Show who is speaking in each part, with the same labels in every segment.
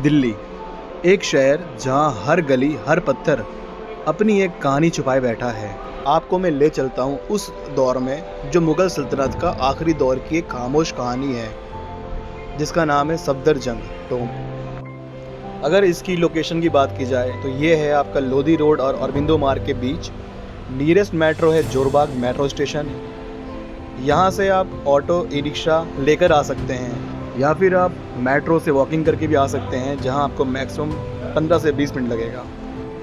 Speaker 1: दिल्ली, एक शहर जहां हर गली हर पत्थर अपनी एक कहानी छुपाए बैठा है। आपको मैं ले चलता हूं उस दौर में जो मुग़ल सल्तनत का आखिरी दौर की एक खामोश कहानी है, जिसका नाम है सफदरजंग टोम्ब। अगर इसकी लोकेशन की बात की जाए तो ये है आपका लोधी रोड और अरबिंदो मार्ग के बीच। नियरेस्ट मेट्रो है जोरबाग मेट्रो स्टेशन। यहाँ से आप ऑटो ई रिक्शा लेकर आ सकते हैं या फिर आप मेट्रो से वॉकिंग करके भी आ सकते हैं, जहाँ आपको मैक्सिमम 15 से 20 मिनट लगेगा।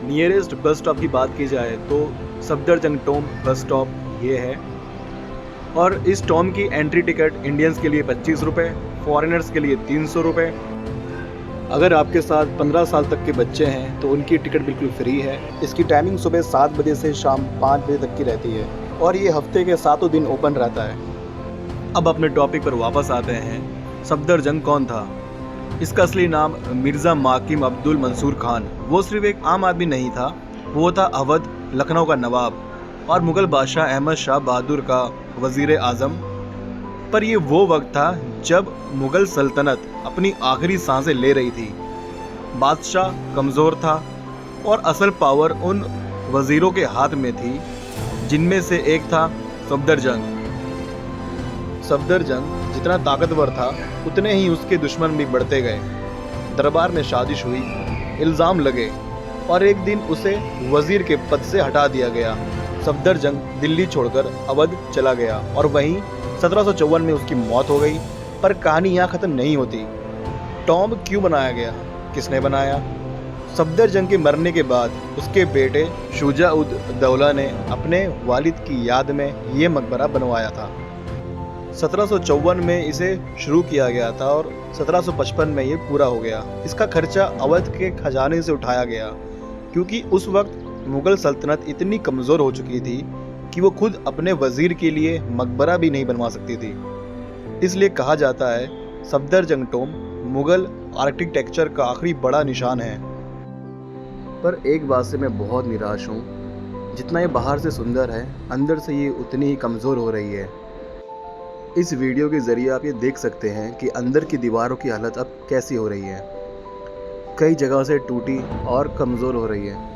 Speaker 1: नियरेस्ट बस स्टॉप की बात की जाए तो सफदरजंग टोम्ब बस स्टॉप ये है, और इस टोम्ब की एंट्री टिकट इंडियंस के लिए 25 रुपये, फॉरेनर्स के लिए 300 रुपये। अगर आपके साथ 15 साल तक के बच्चे हैं तो उनकी टिकट बिल्कुल फ्री है। इसकी टाइमिंग सुबह 7 बजे से शाम 5 बजे तक की रहती है और ये हफ्ते के 7 दिन ओपन रहता है। अब अपने टॉपिक पर वापस आते हैं। सफदरजंग कौन था? इसका असली नाम मिर्ज़ा माकिम अब्दुल मंसूर खान। वो सिर्फ एक आम आदमी नहीं था, वो था अवध लखनऊ का नवाब और मुग़ल बादशाह अहमद शाह बहादुर का वज़ीर आज़म। पर ये वो वक्त था जब मुग़ल सल्तनत अपनी आखिरी सांसें ले रही थी। बादशाह कमज़ोर था और असल पावर उन वज़ीरों के हाथ में थी, जिनमें से एक था सफदरजंग। सफदरजंग जितना ताकतवर था उतने ही उसके दुश्मन भी बढ़ते गए। दरबार में साजिश हुई, इल्ज़ाम लगे और एक दिन उसे वज़ीर के पद से हटा दिया गया। सफदरजंग दिल्ली छोड़कर अवध चला गया और वहीं 1754 में उसकी मौत हो गई। पर कहानी यहाँ ख़त्म नहीं होती। टॉम्ब क्यों बनाया गया, किसने बनाया? सफदरजंग के मरने के बाद उसके बेटे शुजा उद दौला ने अपने वालिद की याद में ये मकबरा बनवाया था। 1754 में इसे शुरू किया गया था और 1755 में ये पूरा हो गया। इसका खर्चा अवध के खजाने से उठाया गया, क्योंकि उस वक्त मुग़ल सल्तनत इतनी कमज़ोर हो चुकी थी कि वो खुद अपने वज़ीर के लिए मकबरा भी नहीं बनवा सकती थी। इसलिए कहा जाता है सफदरजंग टोम्ब मुग़ल आर्किटेक्चर का आखिरी बड़ा निशान है। पर एक बात से मैं बहुत निराश हूँ, जितना ये बाहर से सुंदर है, अंदर से ये उतनी ही कमज़ोर हो रही है। इस वीडियो के ज़रिए आप ये देख सकते हैं कि अंदर की दीवारों की हालत अब कैसी हो रही है। कई जगह से टूटी और कमज़ोर हो रही है।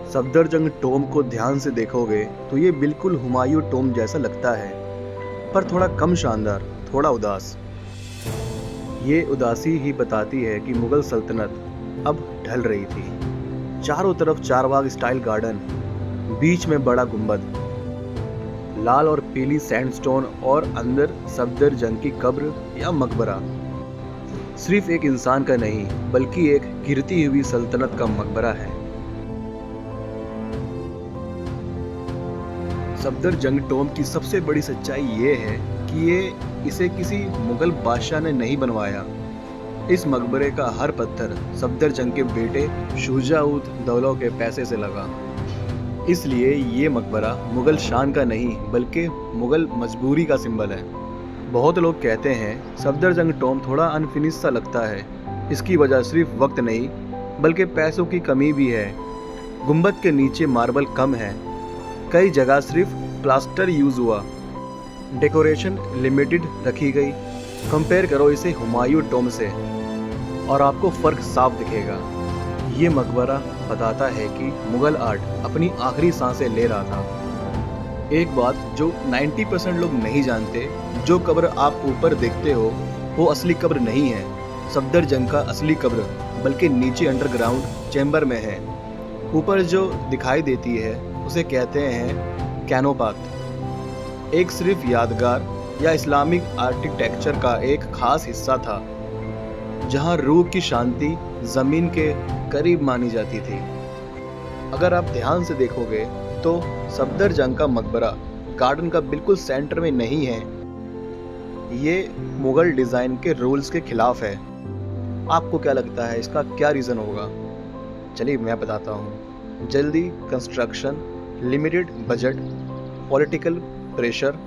Speaker 1: सफदरजंग टोम्ब को ध्यान से देखोगे तो ये बिल्कुल हुमायूं टोम्ब जैसा लगता है, पर थोड़ा कम शानदार, थोड़ा उदास। ये उदासी ही बताती है कि मुग़ल सल्तनत अब ढल रही थी। चारों तरफ चारबाग स्टाइल गार्डन, बीच में बड़ा गुंबद, लाल और पीली सैंडस्टोन और अंदर सफदरजंग की कब्र या मकबरा। सिर्फ एक इंसान का नहीं, बल्कि एक गिरती हुई सल्तनत का मकबरा है। सफदरजंग टोम्ब की सबसे बड़ी सच्चाई ये है कि इसे किसी मुग़ल बादशाह ने नहीं बनवाया। इस मकबरे का हर पत्थर सफदरजंग के बेटे शुजा उद दौला के पैसे से लगा। इसलिए ये मकबरा मुग़ल शान का नहीं, बल्कि मुग़ल मजबूरी का सिंबल है। बहुत लोग कहते हैं सफदरजंग टोम्ब थोड़ा अनफिनिश सा लगता है। इसकी वजह सिर्फ वक्त नहीं, बल्कि पैसों की कमी भी है। गुंबद के नीचे मार्बल कम है, कई जगह सिर्फ प्लास्टर यूज़ हुआ, डेकोरेशन लिमिटेड रखी गई। कंपेयर करो इसे हुमायूं टोम्ब से और आपको फ़र्क साफ दिखेगा। ये मकबरा बताता है कि मुग़ल आर्ट अपनी आखिरी सांसें ले रहा था। एक बात जो 90% लोग नहीं जानते, जो कब्र आप ऊपर देखते हो वो असली कब्र नहीं है। सफदरजंग का असली कब्र बल्कि नीचे अंडरग्राउंड चैम्बर में है। ऊपर जो दिखाई देती है उसे कहते हैं कैनोपात। एक सिर्फ यादगार या इस्लामिक आर्किटेक्चर का एक खास हिस्सा था, जहां रूह की शांति ज़मीन के करीब मानी जाती थी। अगर आप ध्यान से देखोगे तो सफदरजंग का मकबरा गार्डन का बिल्कुल सेंटर में नहीं है। ये मुग़ल डिज़ाइन के रूल्स के खिलाफ है। आपको क्या लगता है इसका क्या रीज़न होगा? चलिए मैं बताता हूँ। जल्दी construction, limited budget, political pressure.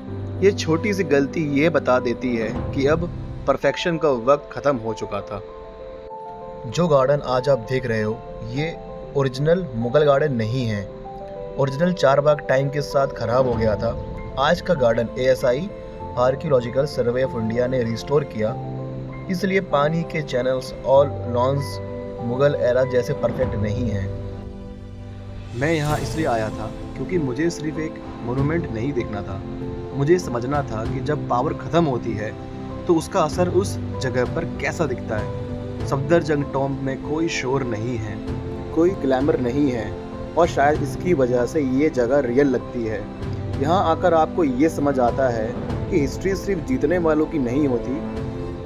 Speaker 1: ये छोटी सी गलती ये बता देती है कि अब परफेक्शन का वक्त ख़त्म हो चुका था। जो गार्डन आज आप देख रहे हो ये ओरिजिनल मुग़ल गार्डन नहीं है। ओरिजिनल चारबाग टाइम के साथ ख़राब हो गया था। आज का garden ASI archaeological survey of India ने रिस्टोर किया इसलिए पानी के चैनल्स और लॉन्स मुगल एरा जैसे परफेक्ट नहीं हैं। मैं यहाँ इसलिए आया था क्योंकि मुझे सिर्फ एक मोनूमेंट नहीं देखना था, मुझे समझना था कि जब पावर ख़त्म होती है तो उसका असर उस जगह पर कैसा दिखता है। सफदरजंग टॉम्ब में कोई शोर नहीं है, कोई ग्लैमर नहीं है, और शायद इसकी वजह से ये जगह रियल लगती है। यहाँ आकर आपको ये समझ आता है कि हिस्ट्री सिर्फ जीतने वालों की नहीं होती,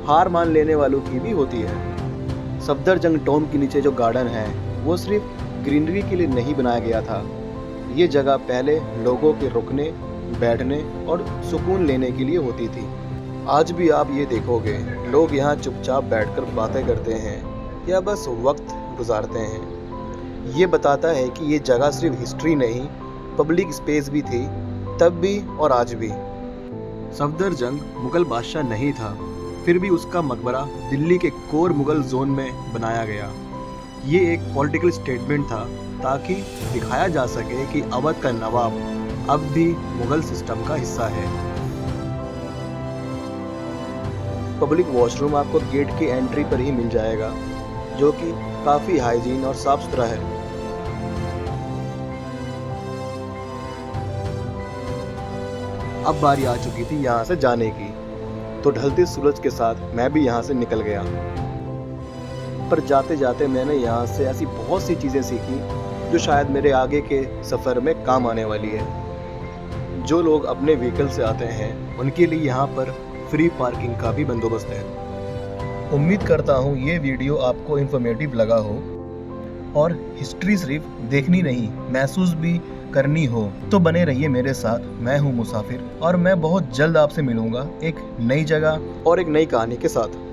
Speaker 1: हार मान लेने वालों की भी होती है। सफदरजंग टॉम्ब के नीचे जो गार्डन है वो सिर्फ ग्रीनरी के लिए नहीं बनाया गया था। ये जगह पहले लोगों के रुकने, बैठने और सुकून लेने के लिए होती थी। आज भी आप ये देखोगे, लोग यहाँ चुपचाप बैठकर बातें करते हैं या बस वक्त गुजारते हैं। ये बताता है कि ये जगह सिर्फ हिस्ट्री नहीं, पब्लिक स्पेस भी थी, तब भी और आज भी। सफदरजंग मुगल बादशाह नहीं था, फिर भी उसका मकबरा दिल्ली के कोर मुगल जोन में बनाया गया। ये एक पॉलिटिकल स्टेटमेंट था ताकि दिखाया जा सके कि अवध का नवाब अब भी मुगल सिस्टम का हिस्सा है। पब्लिक वॉशरूम आपको गेट की एंट्री पर ही मिल जाएगा, जो कि काफ़ी हाइजीन और साफ सुथरा है। अब बारी आ चुकी थी यहाँ से जाने की, तो ढलते सूरज के साथ मैं भी यहाँ से निकल गया। पर जाते जाते मैंने यहाँ से ऐसी बहुत सी चीज़ें सीखी जो शायद मेरे आगे के सफ़र में काम आने वाली है। जो लोग अपने व्हीकल से आते हैं उनके लिए यहाँ पर फ्री पार्किंग का भी बंदोबस्त है। उम्मीद करता हूँ ये वीडियो आपको इन्फॉर्मेटिव लगा हो और हिस्ट्री सिर्फ देखनी नहीं, महसूस भी करनी हो। तो बने रहिए मेरे साथ। मैं हूँ मुसाफिर और मैं बहुत जल्द आपसे मिलूंगा एक नई जगह और एक नई कहानी के साथ।